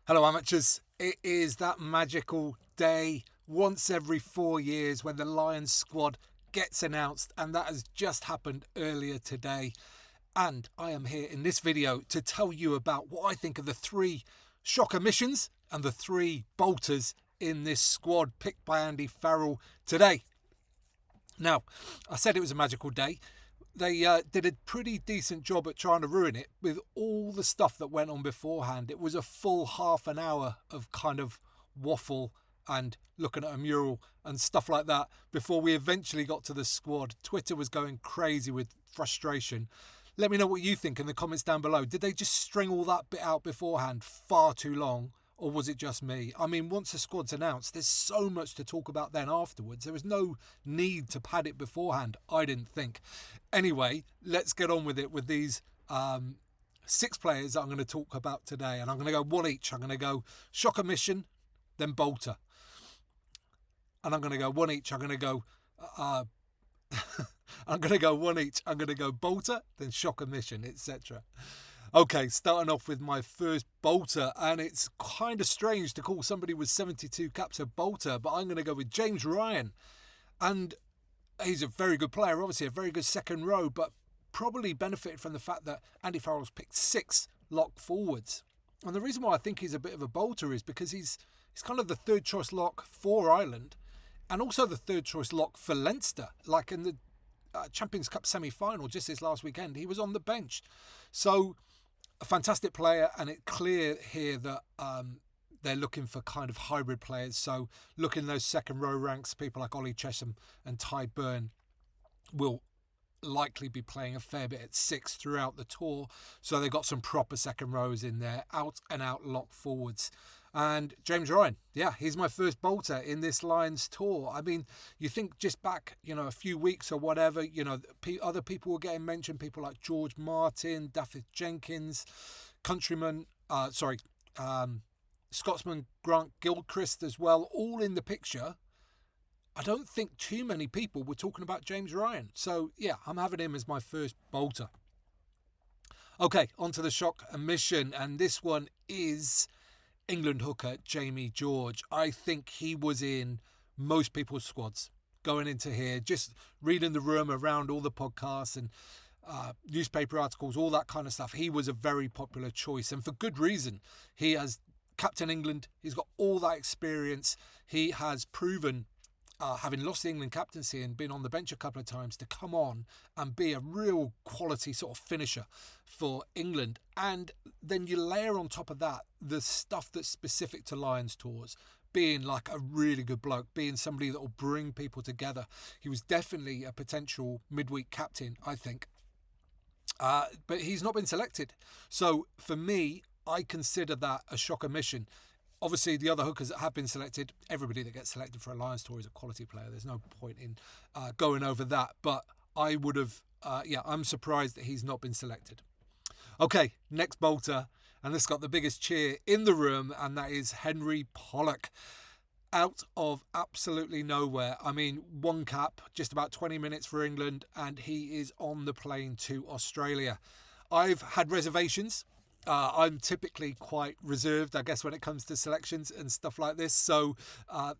Hello, amateurs. It is that magical day once every 4 years when the Lions squad gets announced, and that has just happened earlier today. And I am here in this video to tell you about what I think of the three shock omissions and the three bolters in this squad picked by Andy Farrell today. Now, I said it was a magical day. They did a pretty decent job at trying to ruin it with all the stuff that went on beforehand. It was a full half an hour of kind of waffle and looking at a mural and stuff like that before we eventually got to the squad. Twitter was going crazy with frustration. Let me know what you think in the comments down below. Did they just string all that bit out beforehand far too long? Or was it just me? I mean, once the squad's announced, there's so much to talk about then afterwards. There was no need to pad it beforehand, I didn't think. Anyway, let's get on with it with these 6 players that I'm going to talk about today. And I'm going to go one each. I'm going to go shock omission, then bolter. And I'm going to go one each. I'm going to go... I'm going to go one each. I'm going to go bolter, then shock omission, etc. Okay, starting off with my first bolter, and it's kind of strange to call somebody with 72 caps a bolter, but I'm going to go with James Ryan. And he's a very good player, obviously a very good second row, but probably benefited from the fact that Andy Farrell's picked 6 lock forwards. And the reason why I think he's a bit of a bolter is because he's kind of the third choice lock for Ireland, and also the third choice lock for Leinster. Like in the Champions Cup semi-final just this last weekend, he was on the bench. So a fantastic player, and it's clear here that they're looking for kind of hybrid players. So look in those second row ranks, people like Ollie Chesham and Ty Byrne will likely be playing a fair bit at 6 throughout the tour. So they've got some proper second rows in there, out and out lock forwards. And James Ryan, yeah, he's my first bolter in this Lions tour. I mean, you think just back, a few weeks or whatever, other people were getting mentioned, people like George Martin, Daffy Jenkins, Scotsman Grant Gilchrist as well, all in the picture. I don't think too many people were talking about James Ryan. So, yeah, I'm having him as my first bolter. Okay, on to the shock omission, and this one is England hooker Jamie George. I think he was in most people's squads going into here, just reading the room around all the podcasts and newspaper articles, all that kind of stuff. He was a very popular choice, and for good reason. He has captain England. He's got all that experience. He has proven, having lost the England captaincy and been on the bench a couple of times, to come on and be a real quality sort of finisher for England. And then you layer on top of that the stuff that's specific to Lions tours, being like a really good bloke, being somebody that will bring people together. He was definitely a potential midweek captain, I think. But he's not been selected. So for me, I consider that a shock omission. Obviously, the other hookers that have been selected, everybody that gets selected for a Lions tour is a quality player. There's no point in going over that. But I would have, I'm surprised that he's not been selected. Okay, next bolter, and this got the biggest cheer in the room, and that is Henry Pollock. Out of absolutely nowhere. I mean, one cap, just about 20 minutes for England, and he is on the plane to Australia. I've had reservations. I'm typically quite reserved, I guess, when it comes to selections and stuff like this. So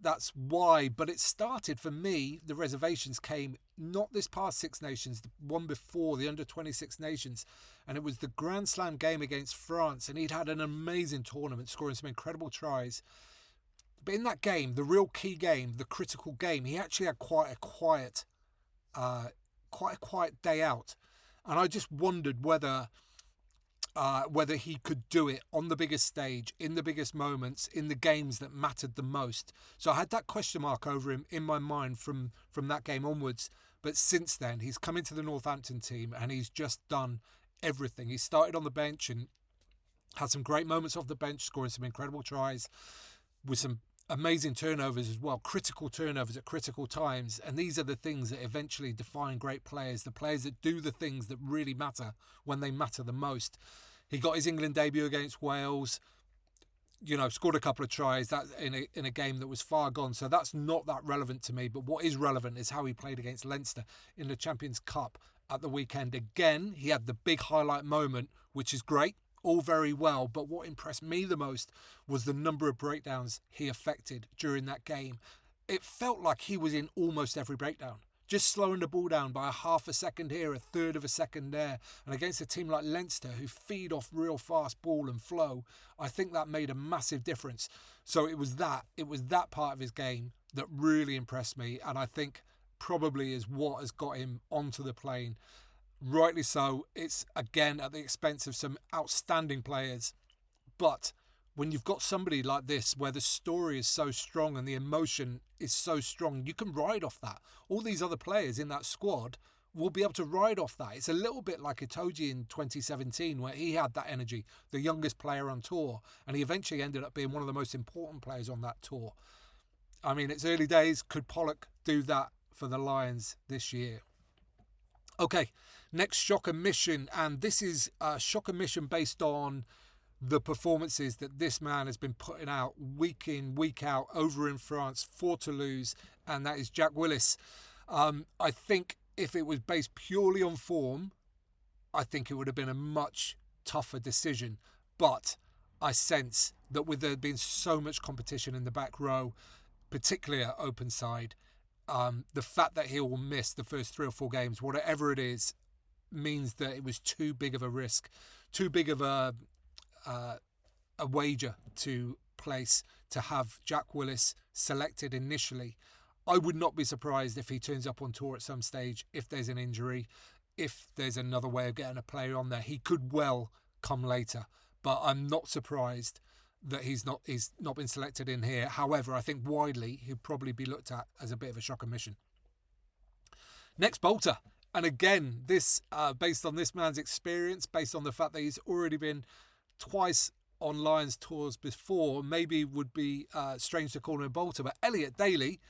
that's why. But it started for me, the reservations came not this past Six Nations, the one before, the under-26 Nations. And it was the Grand Slam game against France. And he'd had an amazing tournament, scoring some incredible tries. But in that game, the real key game, the critical game, he actually had quite a quiet day out. And I just wondered whether he could do it on the biggest stage, in the biggest moments, in the games that mattered the most. So I had that question mark over him in my mind from that game onwards. But since then, he's come into the Northampton team and he's just done everything. He started on the bench and had some great moments off the bench, scoring some incredible tries with some amazing turnovers as well, critical turnovers at critical times. And these are the things that eventually define great players, the players that do the things that really matter when they matter the most. He got his England debut against Wales, scored a couple of tries that in a game that was far gone. So that's not that relevant to me. But what is relevant is how he played against Leinster in the Champions Cup at the weekend. Again, he had the big highlight moment, which is great. all very well, but what impressed me the most was the number of breakdowns he affected during that game. It felt like he was in almost every breakdown, just slowing the ball down by a half a second here, a third of a second there. And against a team like Leinster, who feed off real fast ball and flow, I think that made a massive difference. So it was that part of his game that really impressed me, and I think probably is what has got him onto the plane. Rightly so. It's again at the expense of some outstanding players, but when you've got somebody like this where the story is so strong and the emotion is so strong, you can ride off that. All these other players in that squad will be able to ride off that. It's a little bit like Itoje in 2017, where he had that energy, the youngest player on tour, and he eventually ended up being one of the most important players on that tour. I mean, it's early days. Could Pollock do that for the Lions this year? Okay, next shock and mission, and this is a shock and mission based on the performances that this man has been putting out week in, week out over in France for Toulouse, and that is Jack Willis. I think if it was based purely on form, I think it would have been a much tougher decision. But I sense that with there being so much competition in the back row, particularly at open side, the fact that he will miss the first 3 or 4 games, whatever it is, means that it was too big of a risk, too big of a wager to place to have Jack Willis selected initially. I would not be surprised if he turns up on tour at some stage, if there's an injury, if there's another way of getting a player on there. He could well come later, but I'm not surprised that he's not been selected in here. However, I think widely he'd probably be looked at as a bit of a shock and mission. Next, Bolter. And again, this based on this man's experience, based on the fact that he's already been twice on Lions tours before, maybe would be strange to call him a bolter, but Elliot Daly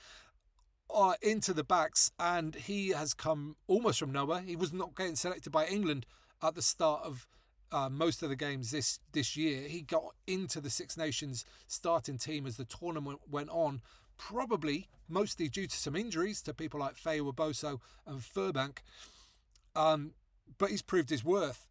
into the backs, and he has come almost from nowhere. He was not getting selected by England at the start of most of the games this year. He got into the Six Nations starting team as the tournament went on, probably mostly due to some injuries to people like Faye Waboso and Furbank. But he's proved his worth.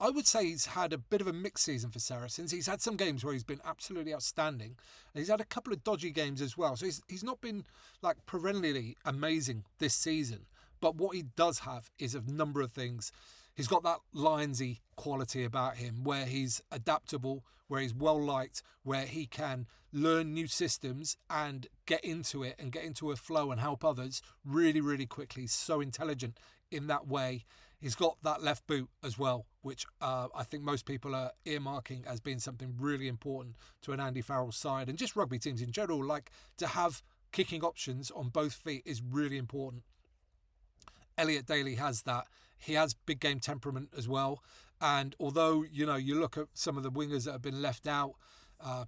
I would say he's had a bit of a mixed season for Saracens. He's had some games where he's been absolutely outstanding, and he's had a couple of dodgy games as well. So he's not been like perennially amazing this season. But what he does have is a number of things. He's got that Lionsy quality about him, where he's adaptable, where he's well liked, where he can learn new systems and get into it and get into a flow and help others really, really quickly. He's so intelligent in that way. He's got that left boot as well, which I think most people are earmarking as being something really important to an Andy Farrell side. And just rugby teams in general, like to have kicking options on both feet is really important. Elliot Daly has that. He has big game temperament as well. And although, you look at some of the wingers that have been left out,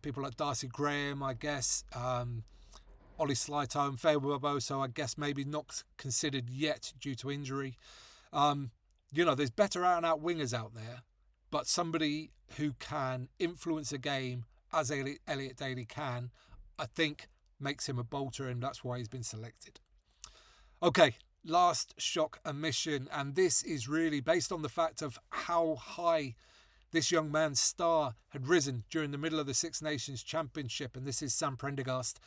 people like Darcy Graham, I guess, Ollie Slyto and Faye Waboso, I guess maybe not considered yet due to injury. There's better out-and-out wingers out there, but somebody who can influence a game as Elliot Daly can, I think makes him a bolter, and that's why he's been selected. Okay, last shock and mission, and this is really based on the fact of how high this young man's star had risen during the middle of the Six Nations Championship, and this is Sam Prendergast.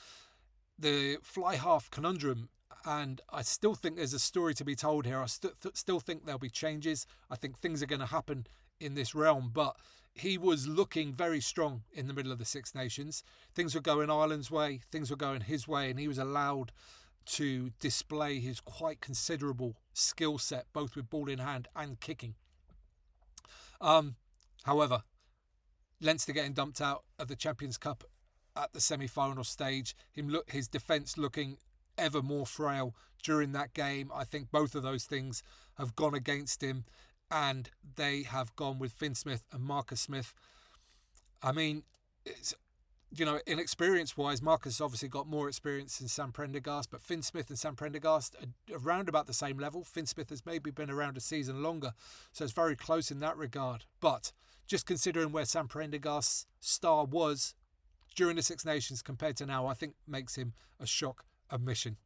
The fly half conundrum, and I still think there's a story to be told here. I still think there'll be changes. I think things are going to happen in this realm, but he was looking very strong in the middle of the Six Nations. Things were going Ireland's way, things were going his way, and he was allowed to display his quite considerable skill set, both with ball in hand and kicking. However, Leinster getting dumped out of the Champions Cup at the semi-final stage, his defence looking ever more frail during that game. I think both of those things have gone against him, and they have gone with Finn Smith and Marcus Smith. I mean, it's, in experience-wise, Marcus obviously got more experience than Sam Prendergast, but Finn Smith and Sam Prendergast are around about the same level. Finn Smith has maybe been around a season longer, so it's very close in that regard. But just considering where Sam Prendergast's star was during the Six Nations compared to now, I think makes him a shock admission.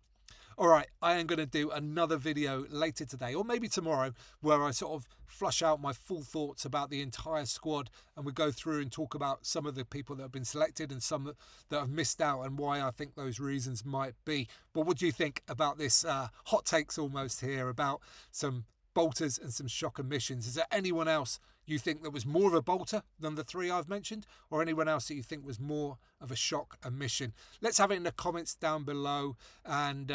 All right, I am going to do another video later today, or maybe tomorrow, where I sort of flush out my full thoughts about the entire squad, and we go through and talk about some of the people that have been selected and some that have missed out, and why I think those reasons might be. But what do you think about this hot takes almost here about some bolters and some shock omissions? Is there anyone else you think that was more of a bolter than the three I've mentioned, or anyone else that you think was more of a shock omission? Let's have it in the comments down below, and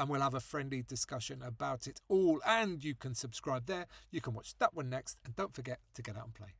we'll have a friendly discussion about it all. And you can subscribe there. You can watch that one next, and don't forget to get out and play.